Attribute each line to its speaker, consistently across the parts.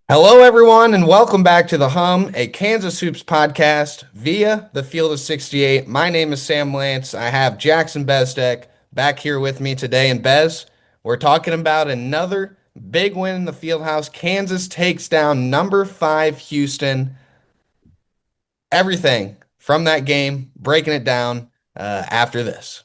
Speaker 1: Hello, everyone, and welcome back to The Hum, a Kansas Hoops podcast via the Field of 68. My name is Sam Lance. I have Jackson Bezdek back here with me today. And Bez, we're talking about another big win in the Fieldhouse. Kansas takes down number five Houston. Everything from that game, breaking it down after this.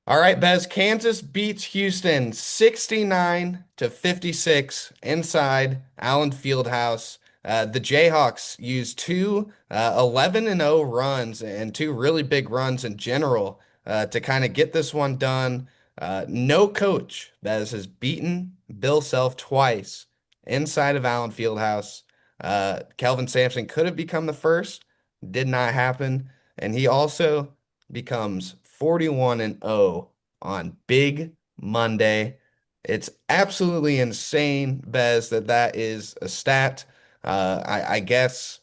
Speaker 1: All right, Bez, Kansas beats Houston 69 to 56 inside Allen Fieldhouse. The Jayhawks used two 11 and 0 runs and two really big runs in general to kind of get this one done. No coach, Bez, has beaten Bill Self twice inside of Allen Fieldhouse. Kelvin Sampson could have become the first, did not happen, and he also becomes 41 and 0 on Big Monday. It's absolutely insane, Bez, that is a stat. I guess,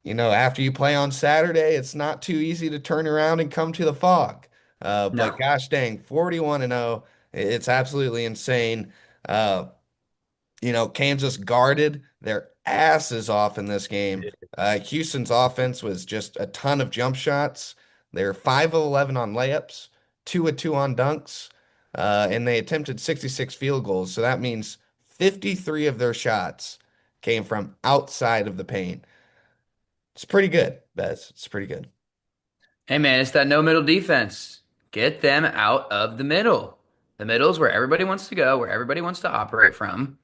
Speaker 1: after you play on Saturday, it's not too easy to turn around and come to the fog. But
Speaker 2: No.
Speaker 1: gosh dang, 41 and 0, it's absolutely insane. Uh, Kansas guarded their asses off in this game. Houston's offense was just a ton of jump shots. They're 5 of 11 on layups, 2 of 2 on dunks, and they attempted 66 field goals. So that means 53 of their shots came from outside of the paint. It's pretty good, Bez. It's pretty good.
Speaker 2: Hey man, it's that no middle defense. Get them out of the middle. The middle is where everybody wants to go, where everybody wants to operate from.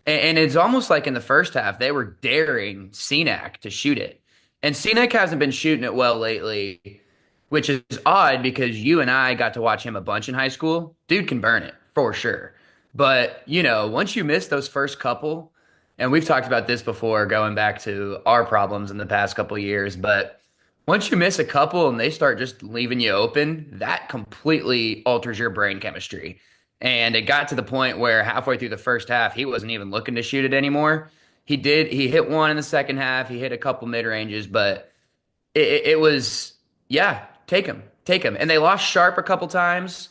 Speaker 2: And it's almost like in the first half, they were daring Cenac to shoot it. And Cenac hasn't been shooting it well lately, which is odd because you and I got to watch him a bunch in high school. Dude can burn it for sure. But, once you miss those first couple, and we've talked about this before going back to our problems in the past couple years, but once you miss a couple and they start just leaving you open, that completely alters your brain chemistry. And it got to the point where halfway through the first half, he wasn't even looking to shoot it anymore. He hit one in the second half, he hit a couple mid ranges, but it was, yeah, take him. And they lost Sharp a couple times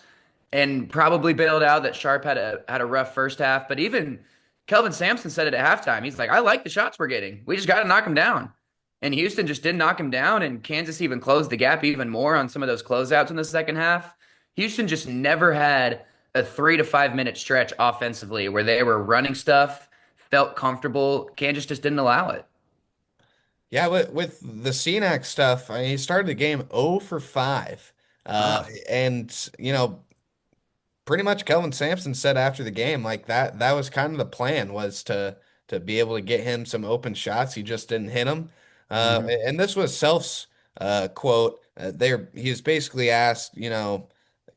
Speaker 2: and probably bailed out that Sharp had a rough first half. But even Kelvin Sampson said it at halftime. He's like, I like the shots we're getting. We just got to knock him down. And Houston just didn't knock him down, and Kansas even closed the gap even more on some of those closeouts in the second half. Houston just never had a 3 to 5 minute stretch offensively where they were running stuff, felt comfortable. Kansas just didn't allow it.
Speaker 1: Yeah, with the CNAC stuff, he started the game 0 for 5. Uh,
Speaker 2: Oh.
Speaker 1: and, you know, pretty much Kelvin Sampson said after the game, like that was kind of the plan was to be able to get him some open shots. He just didn't hit them.
Speaker 2: Hmm.
Speaker 1: And this was Self's quote. There he was basically asked,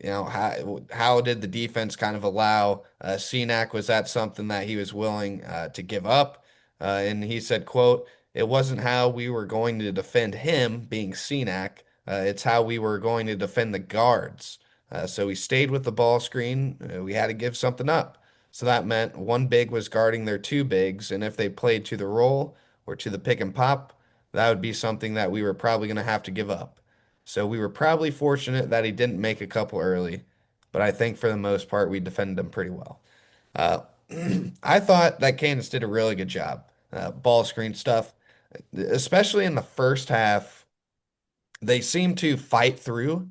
Speaker 1: how did the defense kind of allow CNAC? Was that something that he was willing to give up? And he said, quote, "It wasn't how we were going to defend him, being CNAC. It's how we were going to defend the guards." So we stayed with the ball screen. We had to give something up. So that meant one big was guarding their two bigs, and if they played to the roll or to the pick and pop, that would be something that we were probably going to have to give up. So we were probably fortunate that he didn't make a couple early, but I think for the most part we defended him pretty well. Uh, I thought that Kansas did a really good job. Ball screen stuff, especially in the first half. They seem to fight through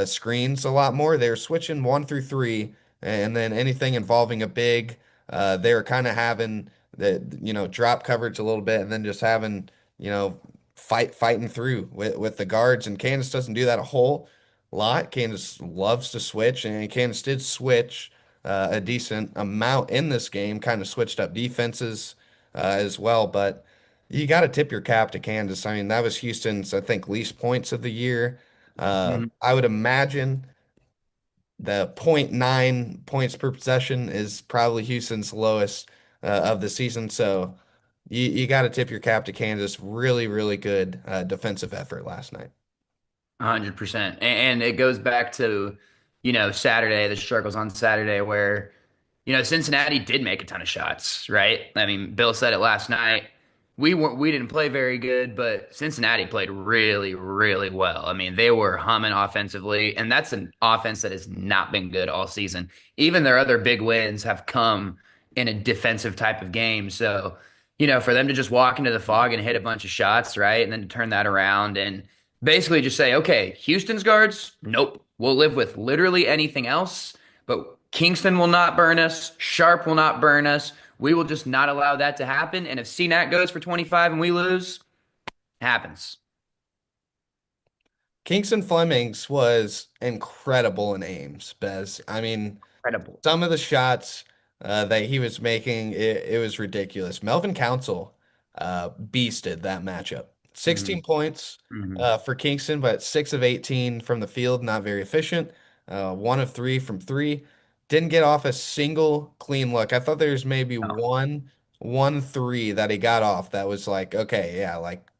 Speaker 1: screens a lot more. They're switching 1 through 3, and then anything involving a big, they're kind of having the drop coverage a little bit, and then just having you know fighting through with the guards. And Kansas doesn't do that a whole lot. Kansas loves to switch, and Kansas did switch a decent amount in this game. Kind of switched up defenses as well, but. You got to tip your cap to Kansas. I mean, that was Houston's, I think, least points of the year. I would imagine the point .9 points per possession is probably Houston's lowest of the season. So you got to tip your cap to Kansas. Really, really good defensive effort last night.
Speaker 2: 100%. And it goes back to, Saturday, the struggles on Saturday where, Cincinnati did make a ton of shots, right? I mean, Bill said it last night. we didn't play very good, but Cincinnati played really, really well. I mean, they were humming offensively, and that's an offense that has not been good all season. Even their other big wins have come in a defensive type of game. So, for them to just walk into the fog and hit a bunch of shots, right? And then to turn that around and basically just say, okay, Houston's guards, nope, we'll live with literally anything else, but Kingston will not burn us, Sharp will not burn us. We will just not allow that to happen. And if CNAC goes for 25 and we lose, it happens.
Speaker 1: Kingston Flemings was incredible in Ames, Bez. I mean,
Speaker 2: Incredible.
Speaker 1: some of the shots that he was making, it was ridiculous. Melvin Council beasted that matchup. 16
Speaker 2: Hmm.
Speaker 1: points
Speaker 2: Hmm.
Speaker 1: for Kingston, but 6 of 18 from the field, not very efficient. 1 of 3 from three. Didn't get off a single clean look. I thought there was maybe
Speaker 2: No.
Speaker 1: one three that he got off that was like, okay, yeah, like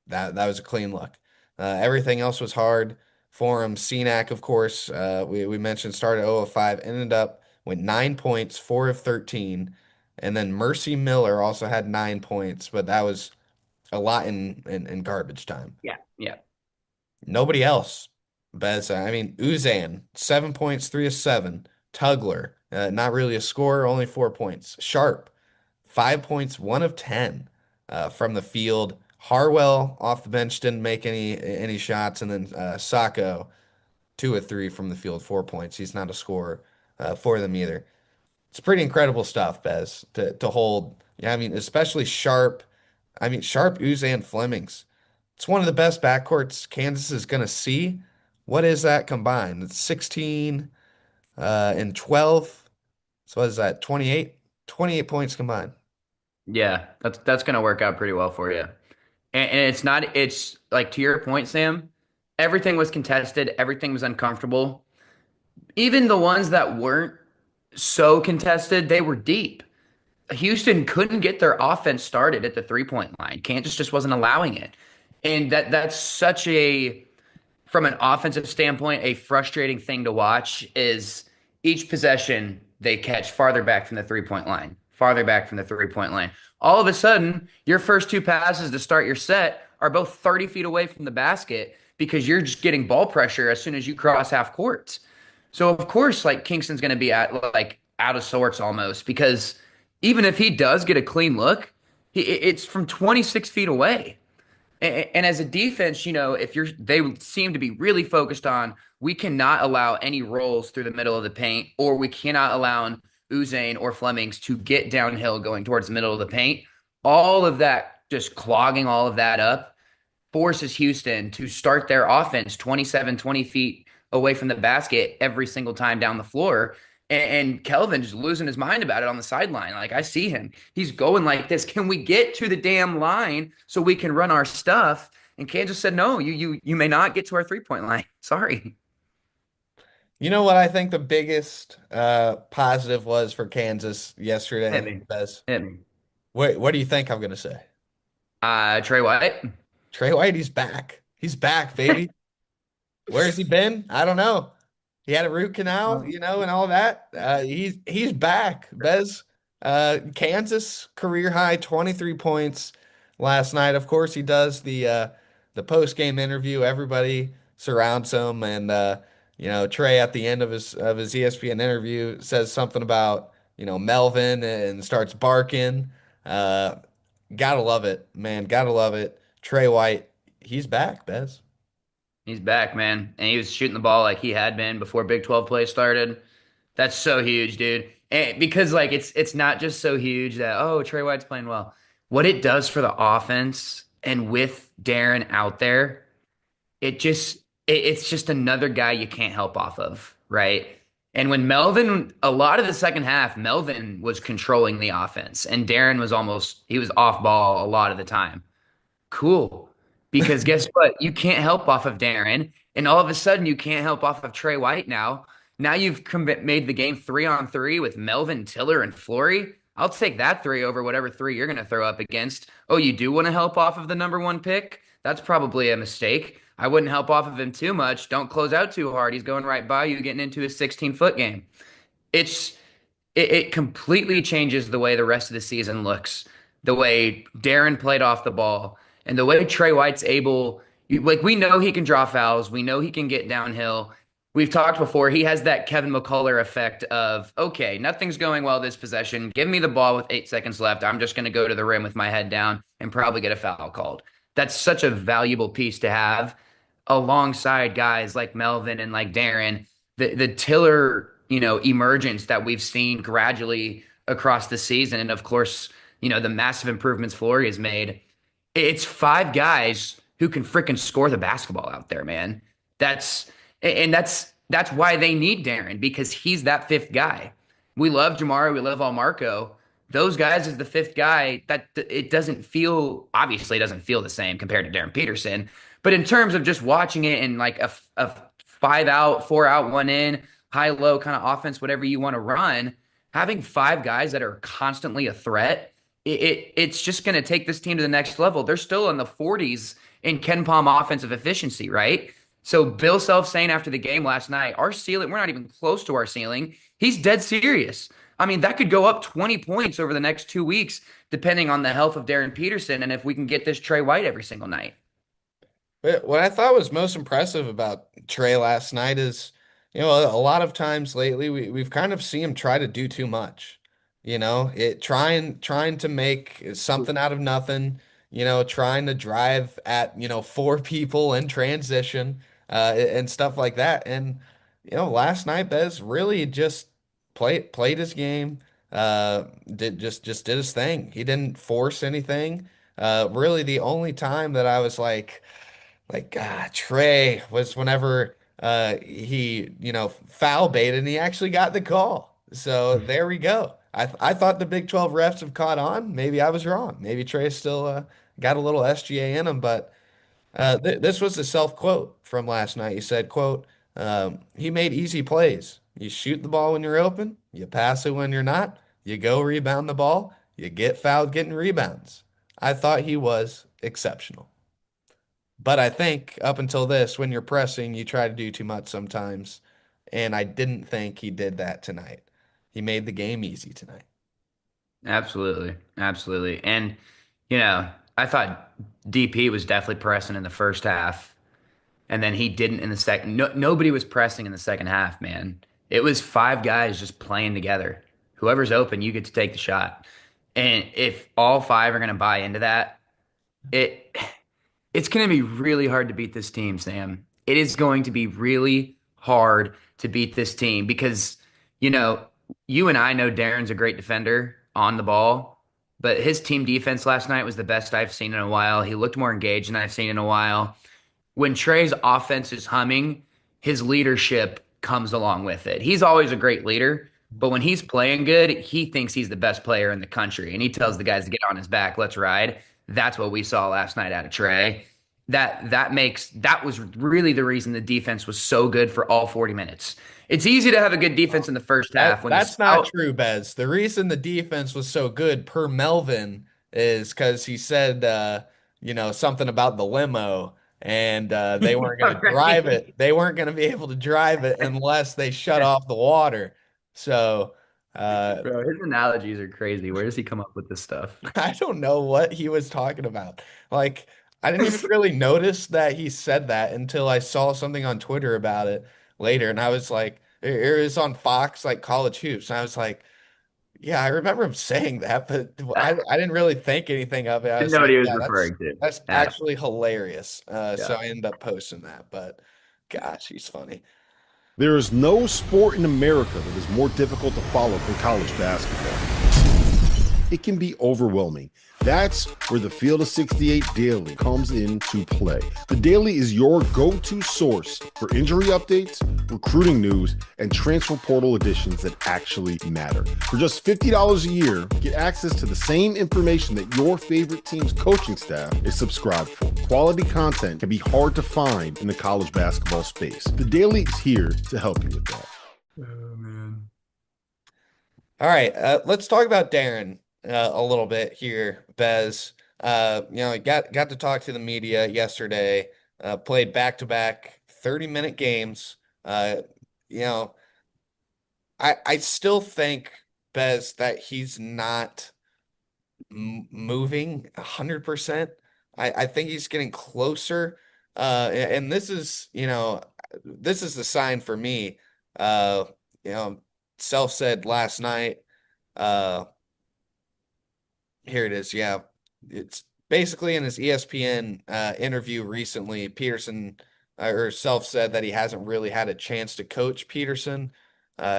Speaker 1: that was a clean look. Everything else was hard for him. Cenac, of course, we mentioned started 0 of 5, ended up with 9 points, 4 of 13. And then Mercy Miller also had 9 points, but that was a lot in garbage time.
Speaker 2: Yeah. Yeah.
Speaker 1: Nobody else. Bez, I mean, Uzan, 7 points, 3 of 7. Tugler, not really a scorer, only 4 points. Sharp, 5 points, 1 of 10 from the field. Harwell off the bench didn't make any shots, and then Sacco 2 of 3 from the field, 4 points. He's not a scorer for them either. It's pretty incredible stuff, Bez, to hold. Yeah, I mean, especially Sharp. I mean, Sharp, Uzan, Flemings. It's one of the best backcourts Kansas is going to see. What is that combined? It's 16 and 12. So what is that? 28? 28 points combined.
Speaker 2: Yeah. That's gonna work out pretty well for you. And it's like to your point, Sam, everything was contested, everything was uncomfortable. Even the ones that weren't so contested, they were deep. Houston couldn't get their offense started at the 3-point line. Kansas just wasn't allowing it. And that's such a from an offensive standpoint, a frustrating thing to watch is each possession they catch farther back from the 3-point line, farther back from the 3-point line. All of a sudden, your first two passes to start your set are both 30 feet away from the basket because you're just getting ball pressure as soon as you cross half court. So of course, like Kingston's going to be at like out of sorts almost because even if he does get a clean look, it's from 26 feet away. And as a defense, if they seem to be really focused on we cannot allow any rolls through the middle of the paint, or we cannot allow Uzain or Flemings to get downhill going towards the middle of the paint. All of that, just clogging all of that up, forces Houston to start their offense 27, 20 feet away from the basket every single time down the floor. And Kelvin just losing his mind about it on the sideline. Like I see him. He's going like this. Can we get to the damn line so we can run our stuff? And Kansas said, no, you may not get to our 3-point line. Sorry.
Speaker 1: You know what I think the biggest positive was for Kansas
Speaker 2: Hit
Speaker 1: yesterday,
Speaker 2: me.
Speaker 1: Bez?
Speaker 2: Hit me.
Speaker 1: What do you think I'm going to say?
Speaker 2: Trey White.
Speaker 1: Trey White, he's back. He's back, baby. Where has he been? I don't know. He had a root canal, and all that. He's back. Bez, Kansas career high 23 points last night. Of course, he does the post game interview. Everybody surrounds him, and Trey at the end of his ESPN interview says something about Melvin and starts barking. Uh, Gotta love it, man. Gotta love it. Trey White, he's back, Bez.
Speaker 2: He's back, man. And he was shooting the ball like he had been before Big 12 play started. That's so huge, dude. And because like it's not just so huge that oh, Trey White's playing well. What it does for the offense and with Darren out there, it's just another guy you can't help off of, right? And when Melvin, a lot of the second half, Melvin was controlling the offense and Darren was he was off ball a lot of the time. Cool. Because guess what? You can't help off of Darren, and all of a sudden you can't help off of Trey White now. Now you've made the game 3-on-3 with Melvin, Tiller, and Flory. I'll take that three over whatever three you're going to throw up against. Oh, you do want to help off of the number one pick? That's probably a mistake. I wouldn't help off of him too much. Don't close out too hard. He's going right by you, getting into a 16-foot game. It's it completely changes the way the rest of the season looks the way Darren played off the ball, and the way Trey White's able, like we know he can draw fouls, we know he can get downhill. We've talked before, he has that Kevin McCullough effect of, okay, nothing's going well this possession. Give me the ball with 8 seconds left. I'm just going to go to the rim with my head down and probably get a foul called. That's such a valuable piece to have alongside guys like Melvin and like Darren. The Tiller, emergence that we've seen gradually across the season, and of course, the massive improvements Flory has made. It's five guys who can freaking score the basketball out there, man. That's that's why they need Darren because he's that fifth guy. We love Jamari, we love all Marco. Those guys is the fifth guy that it doesn't feel obviously it doesn't feel the same compared to Darren Peterson. But in terms of just watching it in like a 5 out, 4 out, one in, high low kind of offense, whatever you want to run, having five guys that are constantly a threat, it's just going to take this team to the next level. They're still in the 40s in Ken Palm offensive efficiency, right? So Bill Self saying after the game last night, our ceiling, we're not even close to our ceiling. He's dead serious. I mean, that could go up 20 points over the next 2 weeks, depending on the health of Darren Peterson and if we can get this Trey White every single night.
Speaker 1: But what I thought was most impressive about Trey last night is, a lot of times lately we've kind of seen him try to do too much. Trying to make something out of nothing, trying to drive at, four people in transition, and stuff like that. And, last night Bez really just played his game, did his thing. He didn't force anything. Really the only time that I was Trey was whenever he, foul baited and he actually got the call. So there we go. I thought the Big 12 refs have caught on. Maybe I was wrong. Maybe Trey still got a little SGA in him, but this was a self quote from last night. He said, quote, he made easy plays. You shoot the ball when you're open, you pass it when you're not, you go rebound the ball, you get fouled getting rebounds. I thought he was exceptional. But I think up until this, when you're pressing, you try to do too much sometimes. And I didn't think he did that tonight. He made the game easy tonight.
Speaker 2: Absolutely. Absolutely. And, I thought DP was definitely pressing in the first half, and then he didn't in the second. No, nobody was pressing in the second half, man. It was five guys just playing together. Whoever's open, you get to take the shot. And if all five are going to buy into that, it it's going to be really hard to beat this team, Sam. It is going to be really hard to beat this team because, you know, you and I know Darren's a great defender on the ball, but his team defense last night was the best I've seen in a while. He looked more engaged than I've seen in a while. When Trey's offense is humming, his leadership comes along with it. He's always a great leader, but when he's playing good, he thinks he's the best player in the country, and he tells the guys to get on his back, let's ride. That's what we saw last night out of Trey. That was really the reason the defense was so good for all 40 minutes. It's easy to have a good defense in the first half when the
Speaker 1: That's not
Speaker 2: scout.
Speaker 1: true, Bez. The reason the defense was so good per Melvin is because he said, something about the limo and they weren't going to drive
Speaker 2: Right.
Speaker 1: it. They weren't going to be able to drive it unless they shut off the water. So, uh,
Speaker 2: Bro, his analogies are crazy. Where does he come up with this stuff?
Speaker 1: I don't know what he was talking about. Like, I didn't even really notice that he said that until I saw something on Twitter about it later. And I was like, it was on Fox, like College Hoops. And I was like, yeah, I remember him saying that, but I didn't really think anything of it. I
Speaker 2: Didn't
Speaker 1: was
Speaker 2: know what
Speaker 1: like,
Speaker 2: he was
Speaker 1: yeah, that's
Speaker 2: referring to.
Speaker 1: that's
Speaker 2: Yeah.
Speaker 1: actually hilarious. So
Speaker 2: Yeah.
Speaker 1: I ended up posting that, but gosh, he's funny.
Speaker 3: There is no sport in America that is more difficult to follow than college basketball. It can be overwhelming. That's where the Field of 68 Daily comes into play. The Daily is your go-to source for injury updates, recruiting news, and transfer portal additions that actually matter. For just $50 a year, get access to the same information that your favorite team's coaching staff is subscribed for. Quality content can be hard to find in the college basketball space. The Daily is here to help you with that.
Speaker 2: Oh man.
Speaker 1: All right, let's talk about Darren a little bit here, Bez. He got to talk to the media yesterday. Played back-to-back 30-minute games. You know, I still think, Bez, that he's not moving 100%. I think he's getting closer. And this is, this is the sign for me. Uh, you know, Self said last night, uh, here it is. Yeah. It's basically in his ESPN interview recently, Peterson or Self said that he hasn't really had a chance to coach Peterson.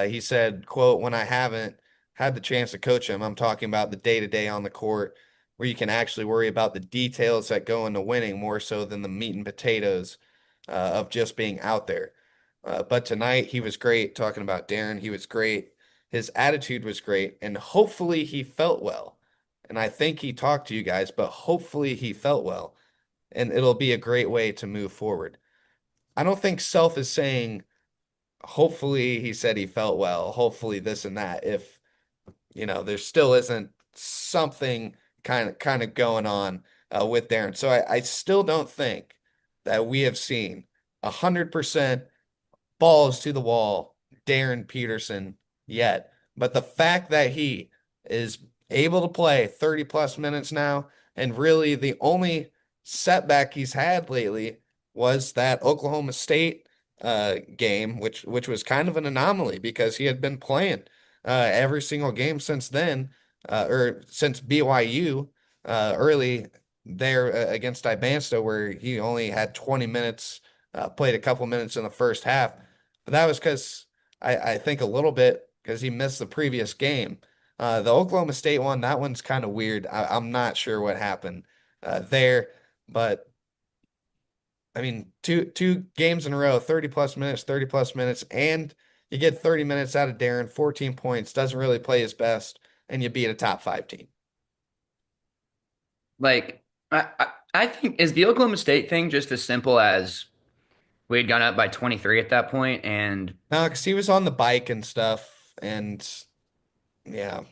Speaker 1: He said, quote, when I haven't had the chance to coach him, I'm talking about the day-to-day on the court where you can actually worry about the details that go into winning more so than the meat and potatoes of just being out there. But tonight he was great talking about Darren. He was great. His attitude was great, and hopefully he felt well. And I think he talked to you guys, but hopefully he felt well. And it'll be a great way to move forward. I don't think Self is saying, hopefully he said he felt well, hopefully this and that. If, there still isn't something kind of going on with Darren. So I still don't think that we have seen 100% balls to the wall, Darren Peterson yet. But the fact that he is able to play 30 plus minutes now, and really the only setback he's had lately was that Oklahoma State game, which was kind of an anomaly because he had been playing every single game since then, or since BYU early there against Ibansta, where he only had 20 minutes, played a couple minutes in the first half. But that was because I think a little bit because he missed the previous game. The Oklahoma State one, that one's kind of weird. I'm not sure what happened there, but I mean, two games in a row, 30 plus minutes, 30 plus minutes, and you get 30 minutes out of Darren, 14 points, doesn't really play his best, and you beat a top five team.
Speaker 2: Like, I think is the Oklahoma State thing just as simple as we had gone up by 23 at that point, and
Speaker 1: No, because he was on the bike and stuff, and yeah.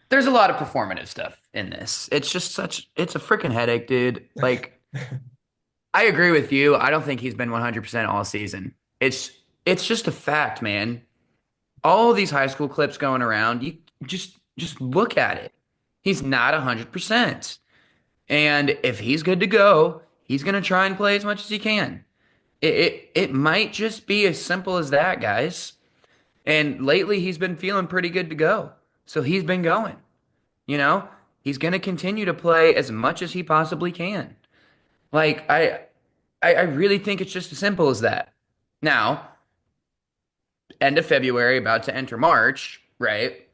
Speaker 2: there's a lot of performative stuff in this. It's a freaking headache, dude. Like, I agree with you. I don't think he's been 100% all season. It's just a fact, man. All these high school clips going around, you just look at it. He's not 100%. And if he's good to go, he's going to try and play as much as he can. It might just be as simple as that, guys. And lately he's been feeling pretty good to go. So he's been going. You know, he's going to continue to play as much as he possibly can. Like I really think it's just as simple as that. Now, end of February, about to enter March, right?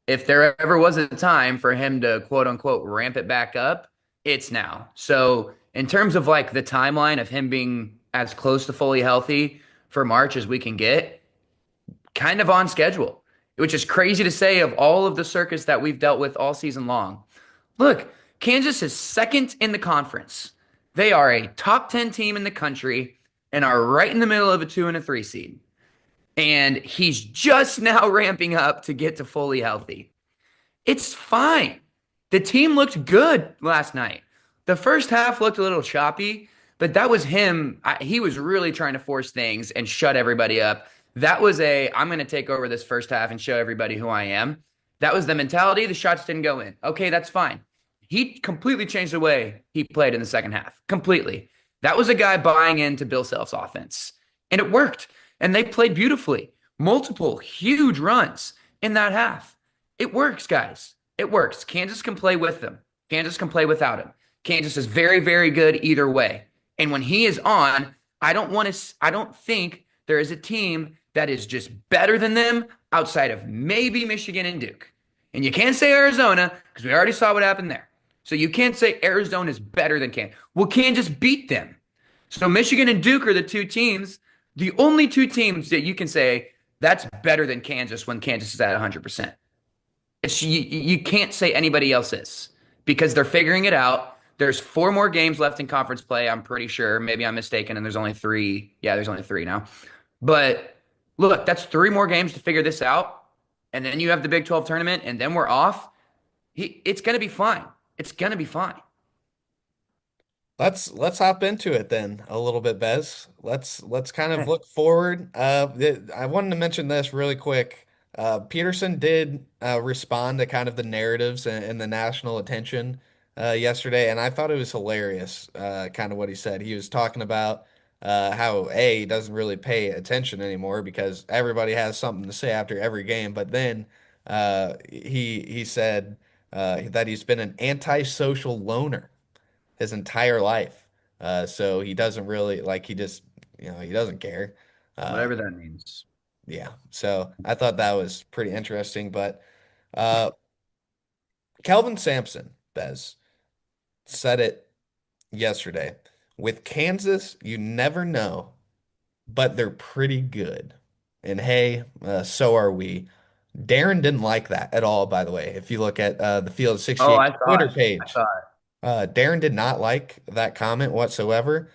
Speaker 2: If there ever was a time for him to quote unquote ramp it back up, it's now. So, in terms of like the timeline of him being as close to fully healthy for March as we can get, kind of on schedule, which is crazy to say of all of the circus that we've dealt with all season long. Look, Kansas is second in the conference. They are a top 10 team in the country and are right in the middle of a 2 and a 3 seed. And he's just now ramping up to get to fully healthy. It's fine. The team looked good last night. The first half looked a little choppy, but that was him. He was really trying to force things and shut everybody up. That was I'm going to take over this first half and show everybody who I am. That was the mentality. The shots didn't go in. Okay, that's fine. He completely changed the way he played in the second half. Completely. That was a guy buying into Bill Self's offense. And it worked. And they played beautifully. Multiple huge runs in that half. It works, guys. It works. Kansas can play with them. Kansas can play without him. Kansas is very, very good either way. And when he is on, I don't think there is a team that is just better than them outside of maybe Michigan and Duke. And you can't say Arizona because we already saw what happened there. So you can't say Arizona is better than Kansas. Well, Kansas beat them. So Michigan and Duke are the two teams, the only two teams that you can say that's better than Kansas when Kansas is at 100%. You can't say anybody else is because they're figuring it out. There's 4 more games left in conference play, I'm pretty sure. Maybe I'm mistaken, and there's only 3. Yeah, there's only 3 now. But look, that's 3 more games to figure this out. And then you have the Big 12 tournament, and then we're off. It's going to be fine. It's going to be fine.
Speaker 1: Let's hop into it then a little bit, Bez. Let's kind of look forward. I wanted to mention this really quick. Peterson did respond to kind of the narratives and the national attention yesterday, and I thought it was hilarious, kind of what he said. He was talking about how he doesn't really pay attention anymore because everybody has something to say after every game. But then he said that he's been an antisocial loner his entire life. So he doesn't really like he just he doesn't care. Uh,
Speaker 2: Whatever that means.
Speaker 1: yeah, so I thought that was pretty interesting. But uh, Kelvin Sampson, Bez, said it yesterday. With Kansas, you never know, but they're pretty good. And hey, so are we. Darren didn't like that at all, by the way. If you look at the Field
Speaker 2: Oh,
Speaker 1: 68
Speaker 2: I saw
Speaker 1: Twitter
Speaker 2: it. I
Speaker 1: page,
Speaker 2: saw it.
Speaker 1: Darren did not like that comment whatsoever.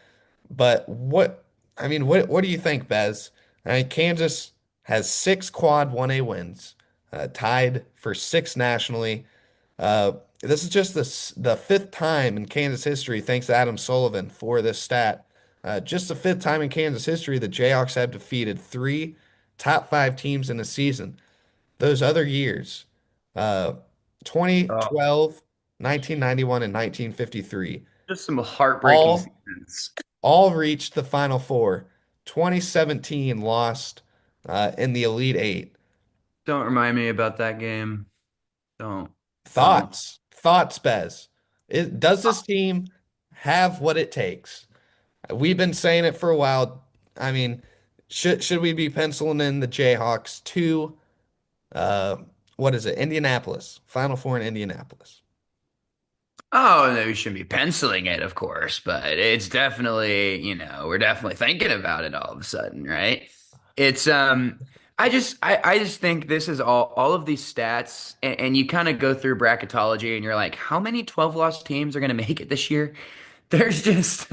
Speaker 1: But what do you think, Bez? I mean, Kansas has six quad 1A wins, tied for six nationally. Uh, this is just the fifth time in Kansas history, thanks to Adam Sullivan for this stat. Just the fifth time in Kansas history the Jayhawks have defeated three top five teams in a season. Those other years, uh,
Speaker 2: Oh,
Speaker 1: 2012, 1991, and 1953,
Speaker 2: just some heartbreaking
Speaker 1: all
Speaker 2: seasons.
Speaker 1: all reached the Final Four. 2017 lost in the Elite Eight.
Speaker 2: Don't remind me about that game. Don't. Don't.
Speaker 1: Thoughts, Bez. Does this team have what it takes? We've been saying it for a while. I mean, should we be penciling in the Jayhawks to uh, what is it? Indianapolis, Final Four in Indianapolis.
Speaker 2: Oh, no, we shouldn't be penciling it, of course, but it's definitely, we're definitely thinking about it all of a sudden, right? It's I just think this is all of these stats, and you kind of go through bracketology and you're like, how many 12 loss teams are going to make it this year? There's just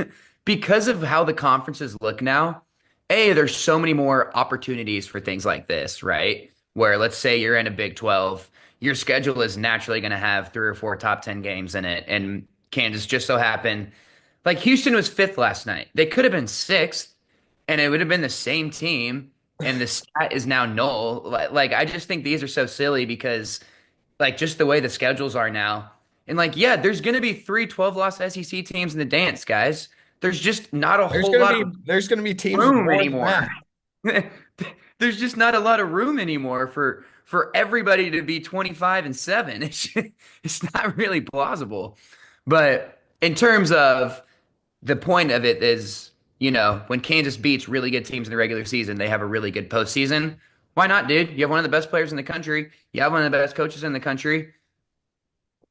Speaker 2: because of how the conferences look now, there's so many more opportunities for things like this, right? Where let's say you're in a Big 12, your schedule is naturally going to have three or four top 10 games in it. And Kansas just so happened, like Houston was fifth last night. They could have been sixth, and it would have been the same team. And the stat is now null. I just think these are so silly because like just the way the schedules are now. And like, yeah, there's going to be three 12 loss SEC teams in the dance, guys. There's just not a whole lot of
Speaker 1: There's gonna be teams with
Speaker 2: room
Speaker 1: more than
Speaker 2: anymore.
Speaker 1: that.
Speaker 2: There's just not a lot of room anymore for everybody to be 25 and 7. It's not really plausible. But in terms of the point of it is, when Kansas beats really good teams in the regular season, they have a really good postseason. Why not, dude? You have one of the best players in the country. You have one of the best coaches in the country.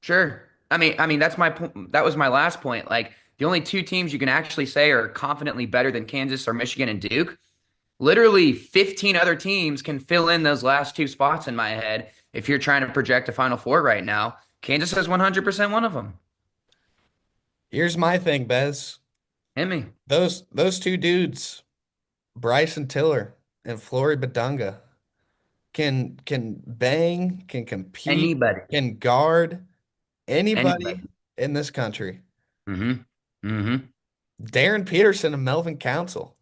Speaker 2: Sure. That was my last point. Like the only two teams you can actually say are confidently better than Kansas are Michigan and Duke. Literally 15 other teams can fill in those last two spots in my head if you're trying to project a Final Four right now. Kansas has 100% one of them.
Speaker 1: Here's my thing, Bez.
Speaker 2: Hit me.
Speaker 1: Those two dudes, Bryson Tiller and Flory Badunga, can bang, can compete,
Speaker 2: Anybody.
Speaker 1: can guard anybody
Speaker 2: Anybody.
Speaker 1: in this country.
Speaker 2: Mm-hmm. Mm-hmm.
Speaker 1: Darren Peterson and Melvin Council.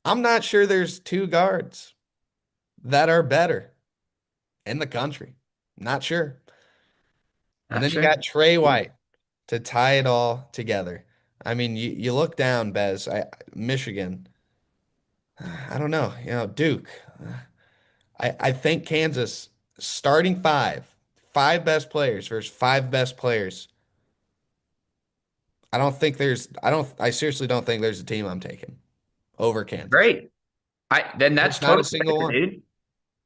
Speaker 1: I'm not sure there's two guards that are better in the country. Not sure. And
Speaker 2: Not
Speaker 1: then you
Speaker 2: sure.
Speaker 1: got Trey White to tie it all together. I mean, you look down, Bez, Michigan. I don't know, Duke. I think Kansas starting five best players versus five best players. I seriously don't think there's a team I'm taking over Kansas.
Speaker 2: Great. Then that's
Speaker 1: There's not a
Speaker 2: totally
Speaker 1: single
Speaker 2: fair,
Speaker 1: one.
Speaker 2: dude.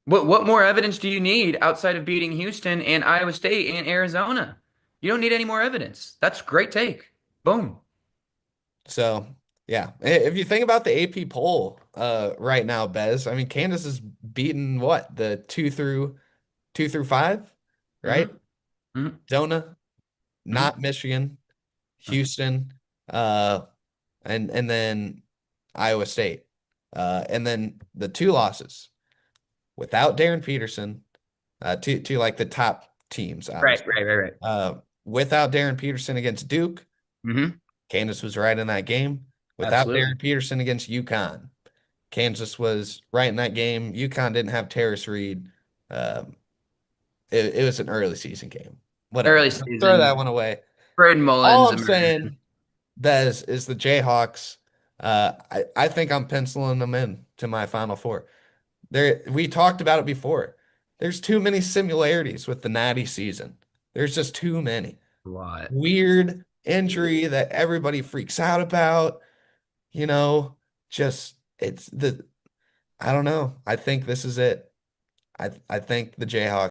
Speaker 2: What more evidence do you need outside of beating Houston and Iowa State and Arizona? You don't need any more evidence. That's a great take. Boom.
Speaker 1: So yeah, if you think about the AP poll right now, Bez, I mean Kansas is beating what the two through five, right?
Speaker 2: Mm-hmm. Mm-hmm.
Speaker 1: Zona,
Speaker 2: Mm-hmm.
Speaker 1: not Michigan, Houston, uh, and then Iowa State, and then the two losses without Darren Peterson, to like the top teams,
Speaker 2: Right,
Speaker 1: obviously.
Speaker 2: right, right, right.
Speaker 1: Without Darren Peterson against Duke,
Speaker 2: Mm-hmm.
Speaker 1: Kansas was right in that game. Without
Speaker 2: Absolutely.
Speaker 1: Darren Peterson against UConn. Kansas was right in that game. UConn didn't have Terrace Reed. Um, it was an early season game. Whatever.
Speaker 2: Early
Speaker 1: Throw that
Speaker 2: season.
Speaker 1: one away.
Speaker 2: Braden
Speaker 1: All
Speaker 2: Mullins
Speaker 1: I'm saying,
Speaker 2: emerged.
Speaker 1: Des, is the Jayhawks. I think I'm penciling them in to my Final Four. We talked about it before. There's too many similarities with the Natty season. There's just too many.
Speaker 2: A lot.
Speaker 1: Weird injury that everybody freaks out about, you know, just it's the I don't know. I think this is it. I think the Jayhawks